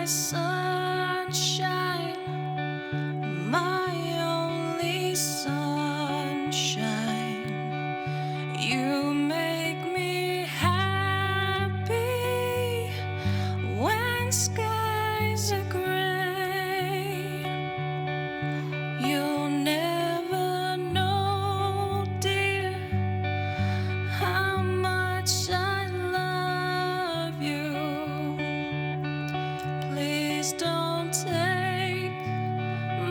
my sunshine, my only sunshine. You make me happy when skies are gray. You'll never know, dear, how much I love you. Please don't take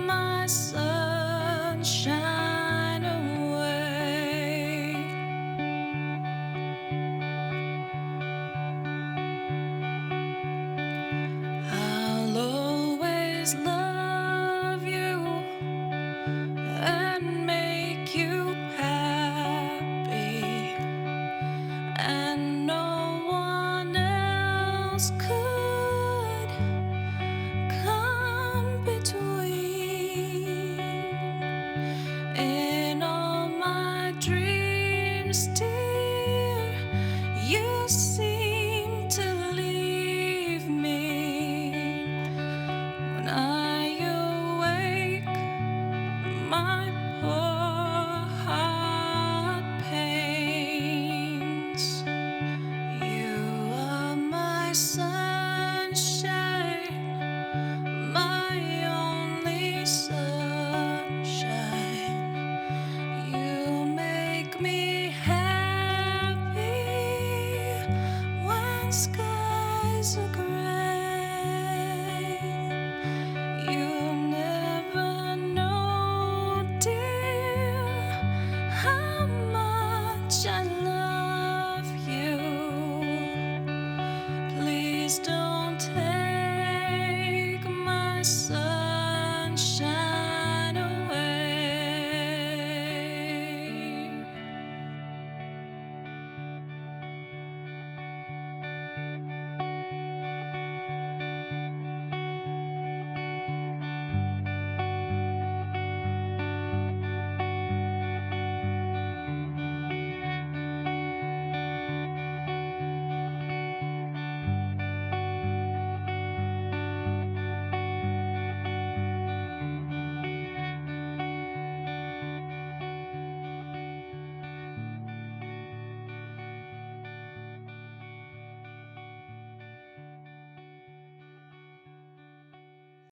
my sunshine away. I'll always love you and make you happy, and no one else could come between. In all my dreams, dear, you seem to leave me. When I awake, my poor heart pains. You are my sun.